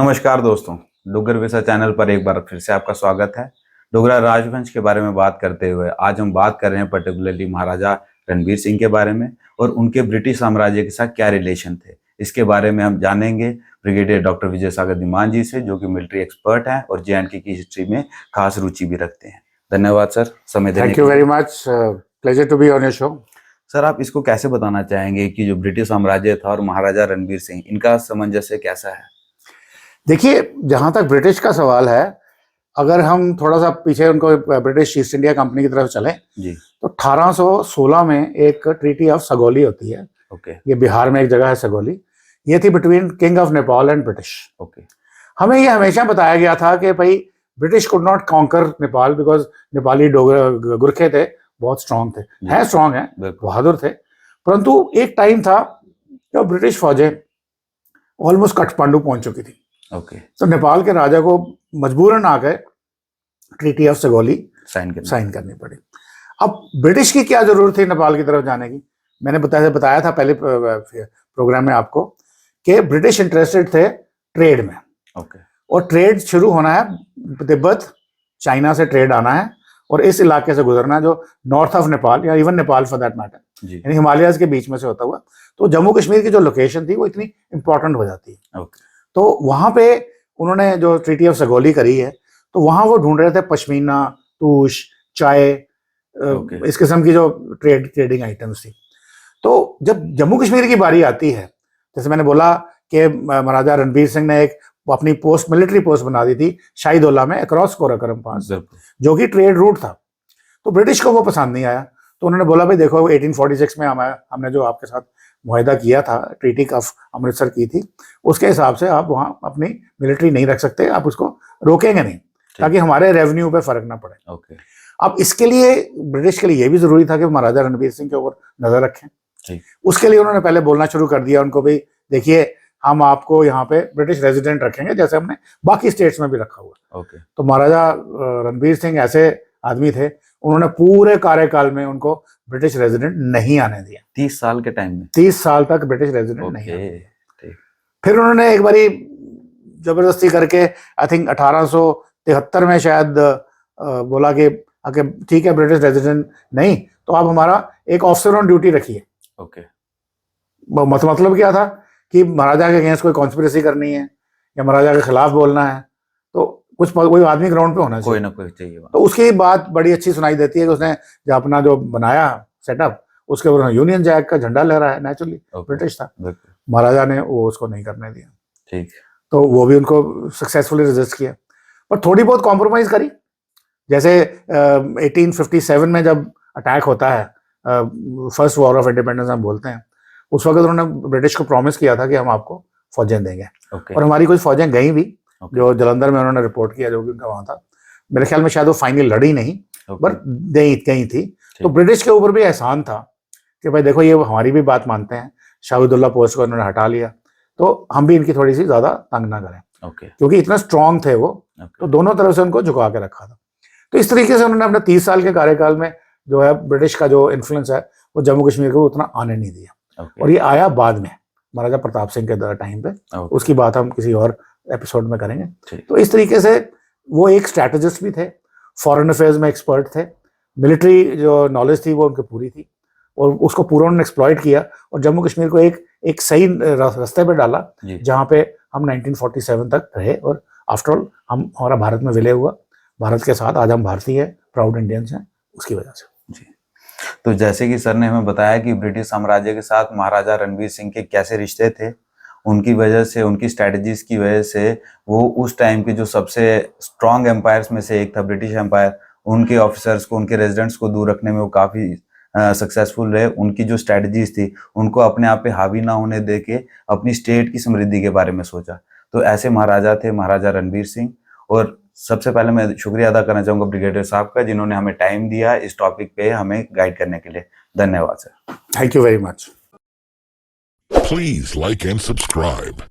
नमस्कार दोस्तों, डोगर विसा चैनल पर एक बार फिर से आपका स्वागत है। डोगरा राजवंश के बारे में बात करते हुए आज हम बात कर रहे हैं पर्टिकुलरली महाराजा रणबीर सिंह के बारे में और उनके ब्रिटिश साम्राज्य के साथ क्या रिलेशन थे। इसके बारे में हम जानेंगे ब्रिगेडियर डॉक्टर विजय सागर धीमान जी से, जो कि मिलिट्री एक्सपर्ट हैं और J&K की हिस्ट्री में खास रुचि भी रखते हैं। धन्यवाद सर, समय देने के लिए। Thank you very much, pleasure to be on your show. Sir, आप इसको कैसे बताना चाहेंगे कि जो ब्रिटिश साम्राज्य था और महाराजा रणबीर सिंह, इनका सामंजस्य कैसा है? देखिए, जहाँ तक ब्रिटिश का सवाल है, अगर हम थोड़ा सा पीछे उनको ब्रिटिश ईस्ट इंडिया कंपनी की तरफ चलें जी, तो 1816 में एक ट्रीटी ऑफ सगोली होती है। ओके, ये बिहार में एक जगह है सगोली। ये थी between king of Nepal and British. Okay, हमें ये हमेशा बताया गया था कि भाई British could not conquer Nepal because Nepali गुरखे थे, बहुत स्ट्रांग थे, हैं स्ट्रांग हैं, बहादुर थे। परंतु एक टाइम था जब ब्रिटिश फौजें ऑलमोस्ट काठमांडू पहुंच चुकी थी। ओके, तो नेपाल के राजा को मजबूरन आकर ट्रीटी ऑफ सगोली साइन करनी पड़ी। अब ब्रिटिश की क्या जरूरत थी नेपाल की तरफ जाने की? मैंने बताया था पहले प्रोग्राम में आपको कि ब्रिटिश इंटरेस्टेड थे ट्रेड में। ओके, और ट्रेड शुरू होना है तिब्बत, चाइना से ट्रेड आना है और इस इलाके से गुजरना है जो नॉर्थ ऑफ नेपाल या even Nepal for that matter, यानी हिमालयाज के बीच में से होता हुआ। तो जम्मू कश्मीर की जो लोकेशन थी वो इतनी इंपॉर्टेंट हो जाती है। ओके, तो वहां पे उन्होंने जो ट्रीटी ऑफ सगोली करी है, तो वहां वो ढूंढ रहे थे पश्मीना, तूश, चाय, इस किस्म की जो ट्रेडिंग आइटम्स थी। तो जब जम्मू कश्मीर की बारी आती है, जैसे मैंने बोला कि महाराजा रणबीर सिंह ने एक अपनी पोस्ट, मिलिट्री पोस्ट बना दी थी शाहीदोला में अक्रॉस कोराकरम पास, जो कि ट्रेड रूट था। तो ब्रिटिश को वो पसंद नहीं आया। तो उन्होंने बोला भाई देखो, 1846 में हमने जो आपके साथ मुआहदा किया था, ट्रीटी ऑफ अमृतसर की थी, उसके हिसाब से आप वहाँ अपनी मिलिट्री नहीं रख सकते, आप उसको रोकेंगे नहीं ताकि हमारे रेवेन्यू पे फर्क ना पड़े। ओके, अब इसके लिए ब्रिटिश के लिए ये भी जरूरी था कि महाराजा रणबीर सिंह के ऊपर नजर रखें। उसके लिए उन्होंने पहले बोलना शुरू कर दिया उनको, भी देखिए हम आपको यहाँ पे ब्रिटिश रेजिडेंट रखेंगे जैसे हमने बाकी स्टेट्स में भी रखा हुआ। ओके, तो महाराजा रणबीर सिंह ऐसे आदमी थे, उन्होंने पूरे कार्यकाल में उनको ब्रिटिश रेजिडेंट नहीं आने दिया। 30 साल के टाइम में 30 साल तक ब्रिटिश रेजिडेंट नहीं आने दिया। फिर उन्होंने एक बारी जबरदस्ती करके आई थिंक 1873 में शायद बोला कि ठीक है, ब्रिटिश रेजिडेंट नहीं तो आप हमारा एक ऑफिसर ऑन ड्यूटी रखिए। ओके, मतलब क्या था कि महाराजा के अगेंस्ट कोई कॉन्स्पिरेसी करनी है या महाराजा के खिलाफ बोलना है तो कुछ कोई आदमी ग्राउंड पे होना चाहिए, कोई ना कोई चाहिए। तो उसकी बात बड़ी अच्छी सुनाई देती है कि उसने जो अपना जो बनाया सेटअप, उसके ऊपर यूनियन जैक का झंडा लहराया, नेचुरली ब्रिटिश था। महाराजा ने वो उसको नहीं करने दिया। ठीक, तो वो भी उनको सक्सेसफुली रेजिस्ट किया, पर थोड़ी बहुत कॉम्प्रोमाइज करी। जैसे 1857 में जब अटैक होता है, फर्स्ट वॉर ऑफ इंडिपेंडेंस हम बोलते हैं, उस वक्त उन्होंने ब्रिटिश को प्रॉमिस किया था कि हम आपको फौजें देंगे। और हमारी कुछ फौजें गई भी, जो जलंधर में उन्होंने रिपोर्ट किया, जो भी उनका वहां था। मेरे ख्याल में शायद वो फाइनल लड़ी नहीं, बट गई थी। तो ब्रिटिश के ऊपर भी एहसान था कि भाई देखो ये हमारी भी बात मानते हैं। शाहिदुल्ला पोस्ट को उन्होंने हटा लिया, तो हम भी इनकी थोड़ी सी ज्यादा तंग ना करें, क्योंकि इतना स्ट्रांग थे वो। तो दोनों तरफ से उनको झुका के रखा था। तो इस तरीके से उन्होंने अपने 30 साल के कार्यकाल में जो है ब्रिटिश का जो इन्फ्लुएंस है वो जम्मू कश्मीर को उतना आने नहीं दिया। और ये आया बाद में महाराजा प्रताप सिंह के टाइम पे। उसकी बात हम किसी और एपिसोड में करेंगे। तो इस तरीके से वो एक स्ट्रैटेजिस्ट भी थे, फॉरेन अफेयर्स में एक्सपर्ट थे, मिलिट्री जो नॉलेज थी वो उनकी पूरी थी, और उसको पूरा उन्होंने एक्सप्लॉइट किया और जम्मू कश्मीर को एक सही रास्ते पे डाला, जहाँ पे हम 1947 तक रहे। और आफ्टर ऑल हमारा भारत में विलय हुआ। भारत के साथ आज हम भारतीय हैं, प्राउड इंडियंस हैं, उसकी वजह से। जी, तो जैसे कि सर ने हमें बताया कि ब्रिटिश साम्राज्य के साथ महाराजा रणबीर सिंह के कैसे रिश्ते थे, उनकी वजह से, उनकी स्ट्रैटेजीज की वजह से वो उस टाइम के जो सबसे स्ट्रॉन्ग एम्पायर्स में से एक था ब्रिटिश एम्पायर, उनके ऑफिसर्स को, उनके रेजिडेंट्स को दूर रखने में वो काफ़ी सक्सेसफुल रहे। उनकी जो स्ट्रैटेजीज थी, उनको अपने आप पे हावी ना होने दे के अपनी स्टेट की समृद्धि के बारे में सोचा। तो ऐसे महाराजा थे महाराजा रणबीर सिंह। और सबसे पहले मैं शुक्रिया अदा करना चाहूँगा ब्रिगेडियर साहब का, जिन्होंने हमें टाइम दिया इस टॉपिक पे हमें गाइड करने के लिए। धन्यवाद sir. Thank you very much. Please like and subscribe.